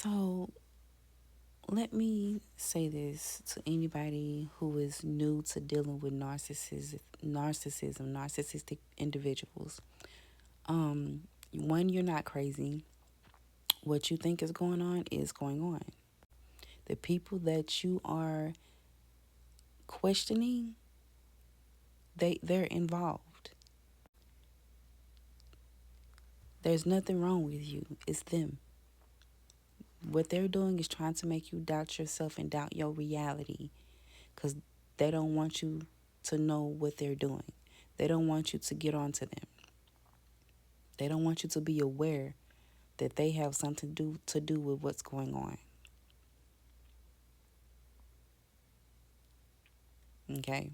So let me say this to anybody who is new to dealing with narcissistic individuals. Um, One, you're not crazy. What you think is going on is going on. The people that you are questioning, they're involved. There's nothing wrong with you. It's them. What they're doing is trying to make you doubt yourself and doubt your reality because they don't want you to know what they're doing. They don't want you to get onto them. They don't want you to be aware that they have something to do with what's going on. Okay?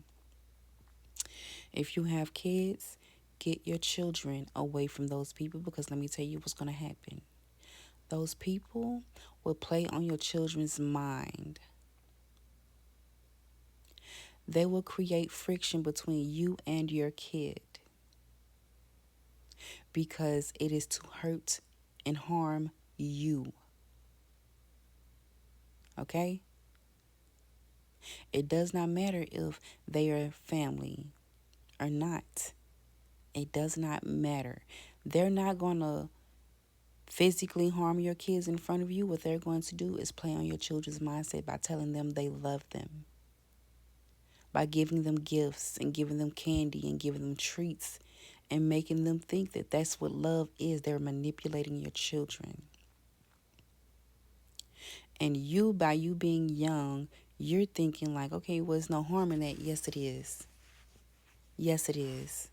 If you have kids, get your children away from those people because let me tell you what's going to happen. Those people will play on your children's mind. They will create friction between you and your kid because it is to hurt and harm you. Okay? It does not matter if they are family or not. It does not matter. They're not going to physically harm your kids in front of you. What they're going to do is play on your children's mindset by telling them they love them, by giving them gifts and giving them candy and giving them treats and making them think that that's what love is. They're manipulating your children. And you, by you being young, you're thinking like, okay, well, there's no harm in that. Yes, it is. Yes, it is.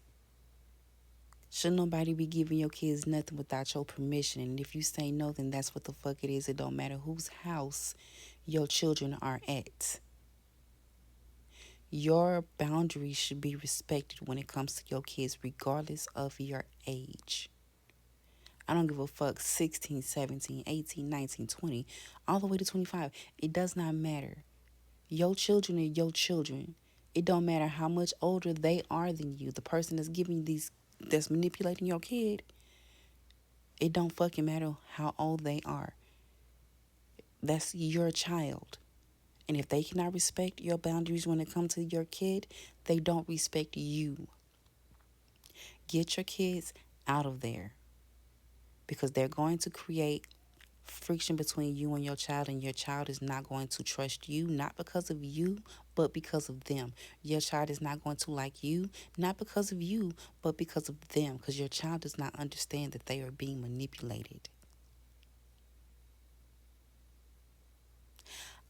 Should nobody be giving your kids nothing without your permission? And if you say no, then that's what the fuck it is. It don't matter whose house your children are at. Your boundaries should be respected when it comes to your kids, regardless of your age. I don't give a fuck 16, 17, 18, 19, 20, all the way to 25. It does not matter. Your children are your children. It don't matter how much older they are than you. The person that's manipulating your kid, it don't fucking matter how old they are. That's your child. And if they cannot respect your boundaries when it comes to your kid, they don't respect you. Get your kids out of there because they're going to create friction between you and your child is not going to trust you, not because of you, but because of them. Your child is not going to like you, not because of you, but because of them, because your child does not understand that they are being manipulated.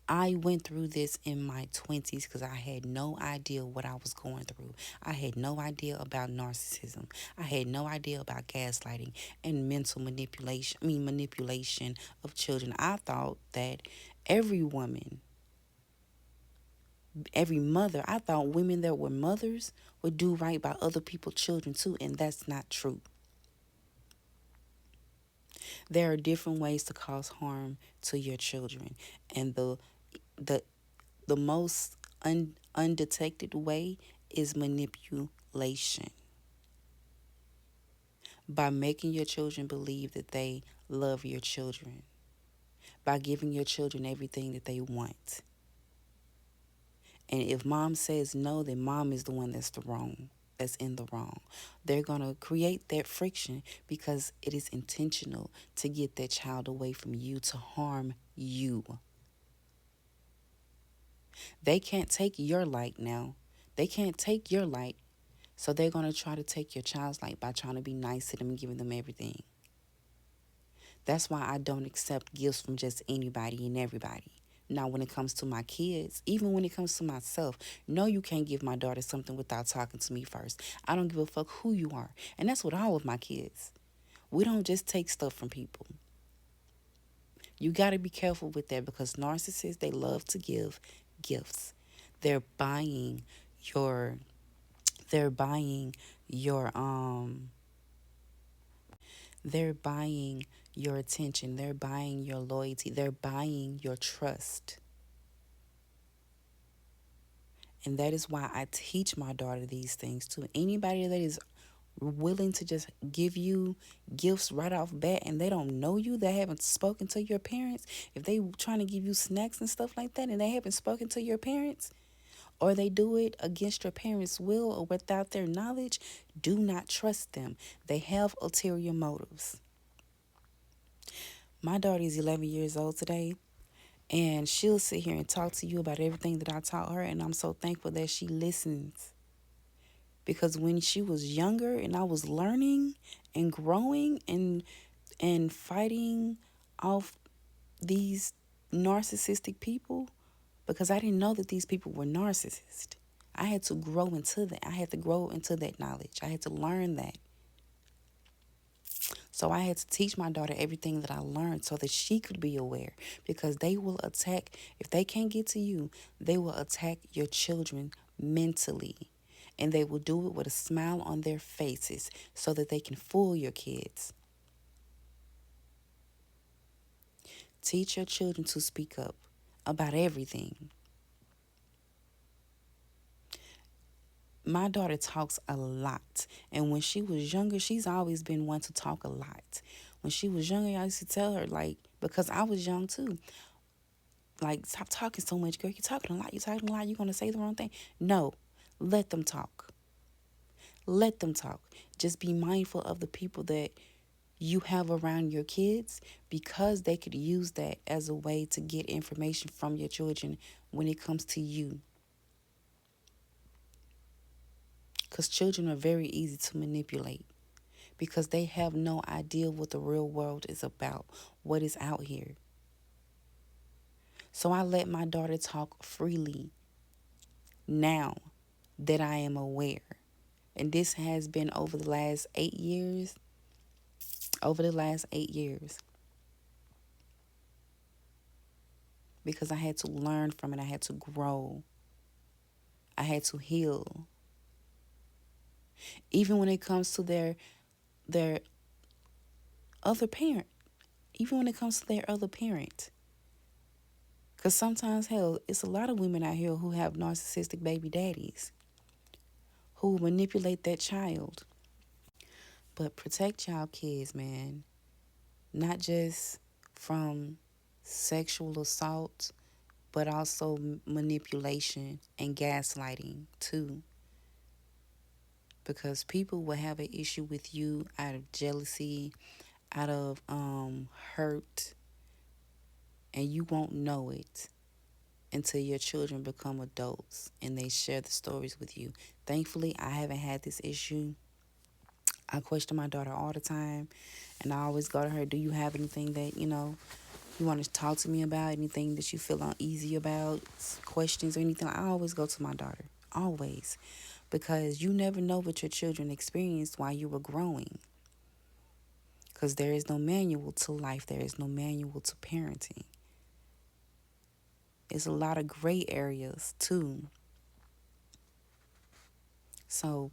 I went through this in my 20s because I had no idea what I was going through. I had no idea about narcissism. I had no idea about gaslighting and mental manipulation of children. I thought that every woman, every mother, I thought women that were mothers would do right by other people's children too, and that's not true. There are different ways to cause harm to your children, and the the most undetected way is manipulation. By making your children believe that they love your children, by giving your children everything that they want. And if mom says no, then mom is the one that's in the wrong. They're going to create that friction because it is intentional to get that child away from you, to harm you. They can't take your light now. They can't take your light. So they're going to try to take your child's light by trying to be nice to them and giving them everything. That's why I don't accept gifts from just anybody and everybody. Now, when it comes to my kids, even when it comes to myself, no, you can't give my daughter something without talking to me first. I don't give a fuck who you are. And that's with all of my kids. We don't just take stuff from people. You got to be careful with that because narcissists, they love to give gifts. They're buying your they're buying your they're buying your attention, they're buying your loyalty, they're buying your trust. And that is why I teach my daughter these things too. Anybody that is willing to just give you gifts right off bat and they don't know you, they haven't spoken to your parents, if they trying to give you snacks and stuff like that and they haven't spoken to your parents, or they do it against your parents' will or without their knowledge, do not trust them. They have ulterior motives. My daughter is 11 years old today, and she'll sit here and talk to you about everything that I taught her, and I'm so thankful that she listens. Because when she was younger and I was learning and growing and fighting off these narcissistic people, because I didn't know that these people were narcissists. I had to grow into that. I had to grow into that knowledge. I had to learn that. So I had to teach my daughter everything that I learned so that she could be aware, because they will attack, if they can't get to you, they will attack your children mentally. And they will do it with a smile on their faces so that they can fool your kids. Teach your children to speak up about everything. My daughter talks a lot. And when she was younger, she's always been one to talk a lot. When she was younger, I used to tell her, like, because I was young too, like, stop talking so much, girl. You're talking a lot. You're talking a lot. You're going to say the wrong thing. No, let them talk. Let them talk. Just be mindful of the people that you have around your kids, because they could use that as a way to get information from your children when it comes to you. Because children are very easy to manipulate, because they have no idea what the real world is about, what is out here. So I let my daughter talk freely now that I am aware. And this has been over the last 8 years. Over the last 8 years. Because I had to learn from it. I had to grow. I had to heal. Even when it comes to their other parent. Even when it comes to their other parent. Because sometimes, hell, it's a lot of women out here who have narcissistic baby daddies who manipulate that child. But protect y'all kids, man. Not just from sexual assault, but also manipulation and gaslighting too. Because people will have an issue with you out of jealousy, out of hurt, and you won't know it until your children become adults and they share the stories with you. Thankfully, I haven't had this issue. I question my daughter all the time, and I always go to her, do you have anything that, you want to talk to me about, anything that you feel uneasy about, questions or anything? I always go to my daughter, always, because you never know what your children experienced while you were growing. Because there is no manual to life. There is no manual to parenting. It's a lot of gray areas too. So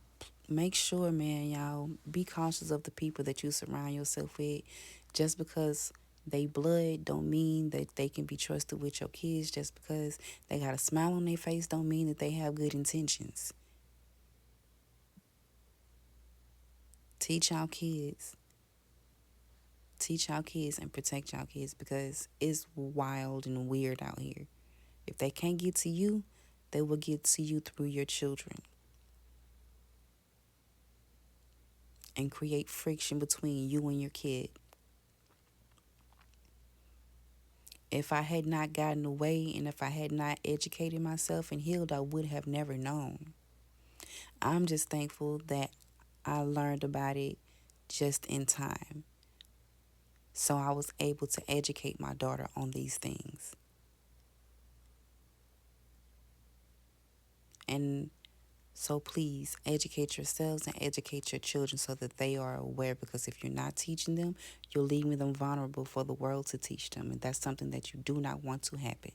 make sure, man, y'all, be cautious of the people that you surround yourself with. Just because they blood don't mean that they can be trusted with your kids. Just because they got a smile on their face don't mean that they have good intentions. Teach our kids. Teach our kids and protect y'all kids, because it's wild and weird out here. If they can't get to you, they will get to you through your children and create friction between you and your kid. If I had not gotten away and if I had not educated myself and healed, I would have never known. I'm just thankful that I learned about it just in time. So I was able to educate my daughter on these things. And so please educate yourselves and educate your children so that they are aware, because if you're not teaching them, you're leaving them vulnerable for the world to teach them. And that's something that you do not want to happen.